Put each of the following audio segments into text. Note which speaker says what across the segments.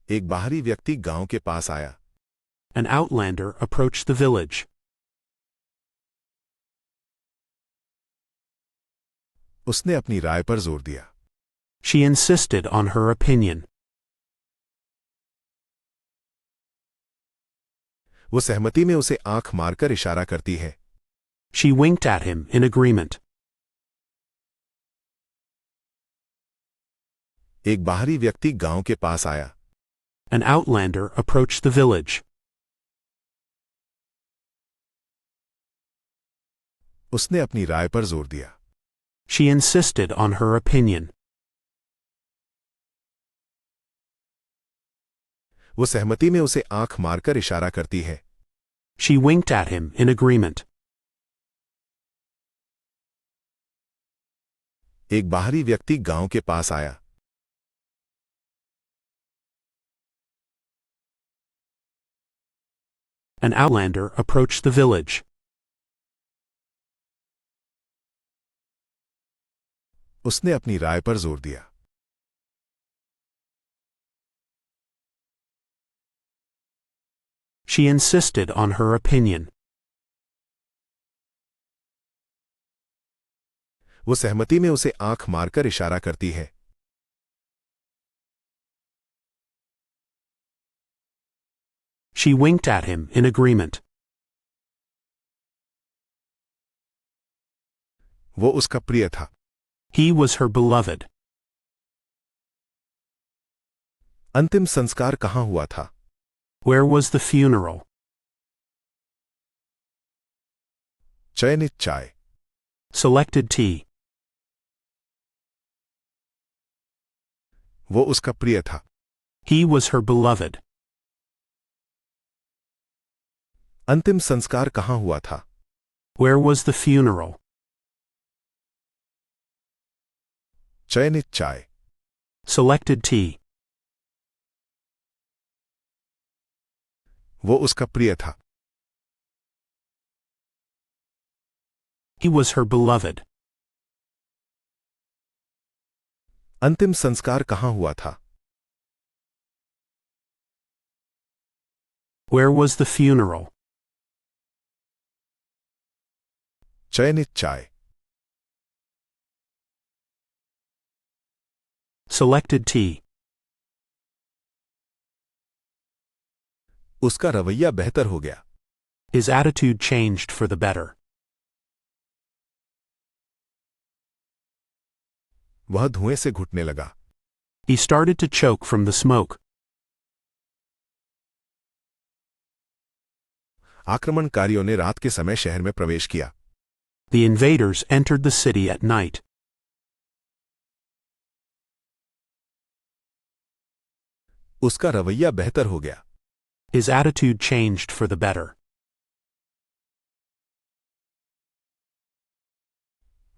Speaker 1: एक बाहरी व्यक्ति गांव के पास आया।
Speaker 2: An outlander approached the village.
Speaker 1: उसने अपनी राय पर जोर दिया।
Speaker 2: She insisted on her opinion.
Speaker 1: वो सहमति में उसे आंख मारकर इशारा करती है।
Speaker 2: She winked at him in agreement.
Speaker 1: एक बाहरी व्यक्ति गांव के पास आया।
Speaker 2: An outlander approached the village.
Speaker 1: उसने अपनी राय पर जोर दिया।
Speaker 2: She insisted on her opinion.
Speaker 1: वो सहमति में उसे आंख मारकर इशारा करती है।
Speaker 2: She winked at him in agreement.
Speaker 1: एक बाहरी व्यक्ति गांव के पास आया।
Speaker 2: An outlander approached the village.
Speaker 1: उसने अपनी राय पर जोर दिया।
Speaker 2: She insisted on her opinion.
Speaker 1: वो सहमति में उसे आंख मारकर इशारा करती है।
Speaker 2: She winked at him in agreement.
Speaker 1: वो उसका प्रिय था।
Speaker 2: He was her beloved.
Speaker 1: अंतिम संस्कार कहाँ हुआ था?
Speaker 2: Where was the funeral?
Speaker 1: चयनित चाय।
Speaker 2: Selected tea.
Speaker 1: वो उसका प्रिय था।
Speaker 2: He was her beloved.
Speaker 1: अंतिम संस्कार कहाँ हुआ था?
Speaker 2: Where was the funeral?
Speaker 1: चयनित चाय।
Speaker 2: Selected tea.
Speaker 1: वो उसका प्रिय था।
Speaker 2: He was her beloved.
Speaker 1: अंतिम संस्कार कहाँ हुआ था?
Speaker 2: Where was the funeral?
Speaker 1: चयनित चाय।
Speaker 2: Selected tea.
Speaker 1: उसका रवैया बेहतर हो गया।
Speaker 2: His attitude changed for the better.
Speaker 1: वह धुएं से घुटने लगा।
Speaker 2: He started to choke from the smoke.
Speaker 1: आक्रमणकारियों ने रात के समय शहर में प्रवेश किया।
Speaker 2: The invaders entered the city at night.
Speaker 1: उसका रवैया बेहतर हो गया।
Speaker 2: His attitude changed for the better.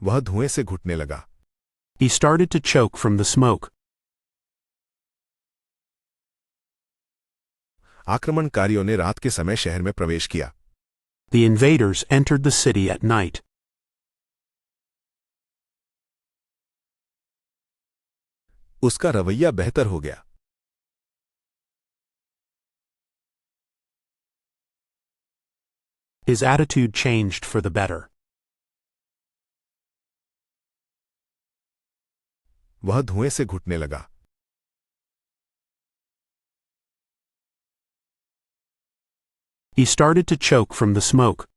Speaker 1: वह धुएं से घुटने लगा।
Speaker 2: He started to choke from the smoke.
Speaker 1: आक्रमणकारियों ने रात के समय शहर में प्रवेश किया।
Speaker 2: The invaders entered the city at night.
Speaker 1: उसका रवैया बेहतर हो गया।
Speaker 2: His attitude changed for the better.
Speaker 1: वह धुएं से घुटने लगा।
Speaker 2: He started to choke from the smoke.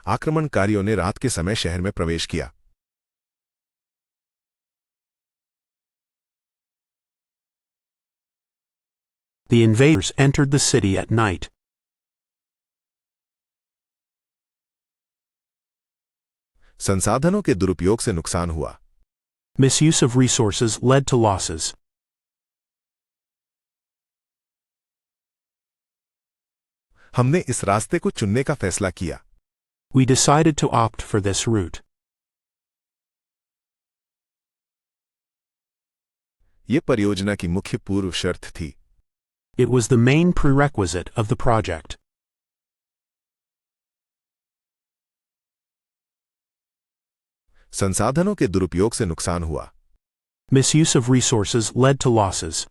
Speaker 1: आक्रमणकारियों ने रात के समय शहर में प्रवेश किया।
Speaker 2: The invaders entered the city at night.
Speaker 1: संसाधनों के दुरुपयोग से नुकसान हुआ।
Speaker 2: Misuse of resources led to losses.
Speaker 1: हमने इस रास्ते को चुनने का फैसला किया।
Speaker 2: We decided to opt for this route.
Speaker 1: ये परियोजना की मुख्य पूर्व शर्त थी।
Speaker 2: It was the main prerequisite of the project.
Speaker 1: संसाधनों के दुरुपयोग से नुकसान हुआ।
Speaker 2: Misuse of resources led to losses.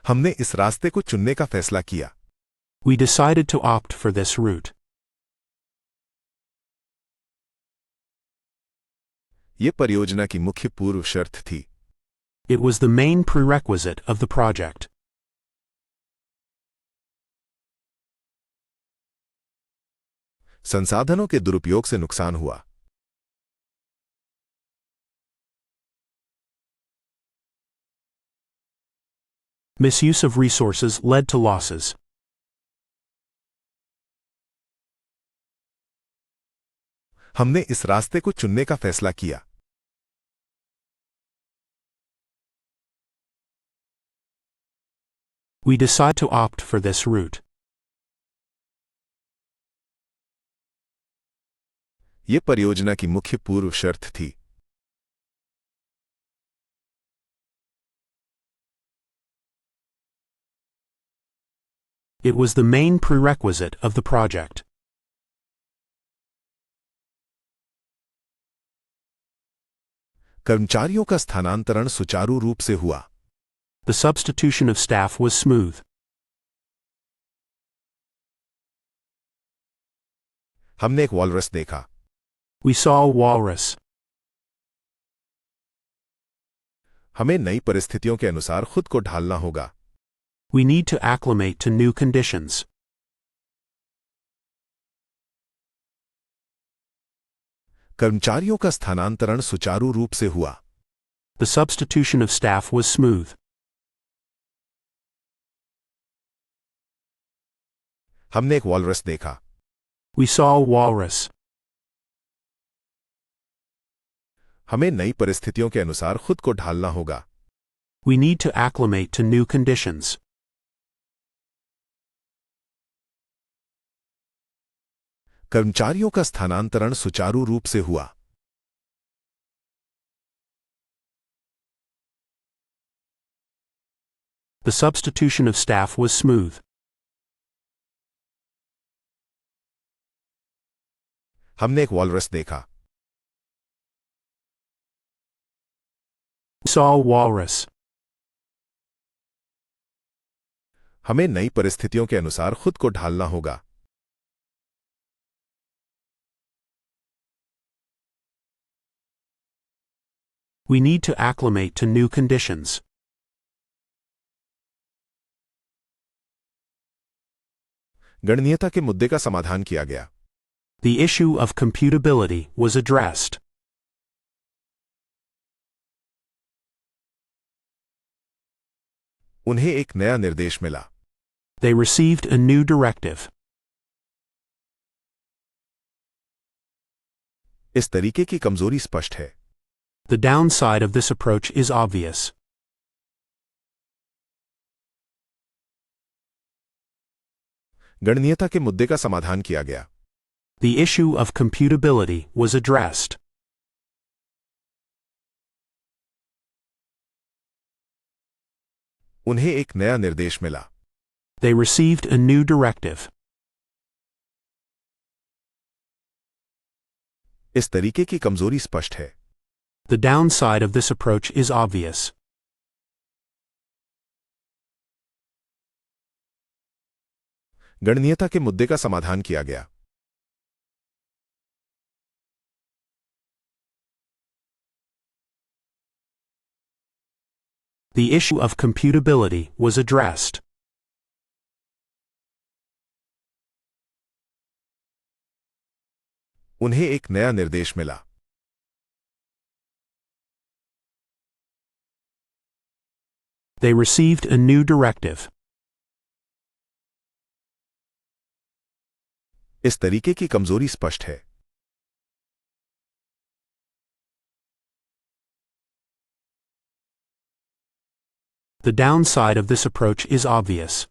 Speaker 1: हमने इस रास्ते को चुनने का फैसला किया।
Speaker 2: We decided to opt for this route.
Speaker 1: ये परियोजना की मुख्य पूर्व शर्त थी।
Speaker 2: It was the main prerequisite of the project.
Speaker 1: संसाधनों के दुरुपयोग से नुकसान हुआ।
Speaker 2: Misuse of resources led to losses.
Speaker 1: हमने इस रास्ते को चुनने का फैसला किया।
Speaker 2: We decide to opt for this route.
Speaker 1: ये परियोजना की मुख्य पूर्व शर्त थी।
Speaker 2: It was the main prerequisite of the project.
Speaker 1: कर्मचारियों का स्थानांतरण सुचारू रूप से हुआ।
Speaker 2: The substitution of staff was smooth.
Speaker 1: हमने एक वॉलरस देखा।
Speaker 2: We saw a walrus.
Speaker 1: हमें नई परिस्थितियों के अनुसार खुद को ढालना होगा।
Speaker 2: We need to acclimate to new conditions.
Speaker 1: कर्मचारियों का स्थानांतरण सुचारू रूप से हुआ।
Speaker 2: The substitution of staff was smooth.
Speaker 1: हमने एक वॉलरस देखा।
Speaker 2: We saw a walrus.
Speaker 1: हमें नई परिस्थितियों के अनुसार खुद को ढालना होगा।
Speaker 2: We need to acclimate to new conditions.
Speaker 1: कर्मचारियों का स्थानांतरण सुचारू रूप से हुआ।
Speaker 2: The substitution of staff was smooth.
Speaker 1: हमने एक वॉलरस देखा।
Speaker 2: We saw a walrus.
Speaker 1: हमें नई परिस्थितियों के अनुसार खुद को ढालना होगा।
Speaker 2: We need to acclimate to new conditions.
Speaker 1: गणनीयता के मुद्दे का समाधान किया गया।
Speaker 2: The issue of computability was addressed.
Speaker 1: उन्हें एक नया निर्देश मिला।
Speaker 2: They received a new directive.
Speaker 1: इस तरीके की कमजोरी स्पष्ट है।
Speaker 2: The downside of this approach is obvious.
Speaker 1: गणनीयता के मुद्दे का समाधान किया गया।
Speaker 2: The issue of computability was addressed.
Speaker 1: उन्हें एक नया निर्देश मिला।
Speaker 2: They received a new directive.
Speaker 1: इस तरीके की कमजोरी स्पष्ट है।
Speaker 2: The downside of this approach is obvious.
Speaker 1: गणनीयता के मुद्दे का समाधान किया गया।
Speaker 2: The issue of computability was addressed.
Speaker 1: उन्हें एक नया निर्देश मिला।
Speaker 2: They received a new directive.
Speaker 1: इस तरीके की कमजोरी स्पष्ट है।
Speaker 2: The downside of this approach is obvious.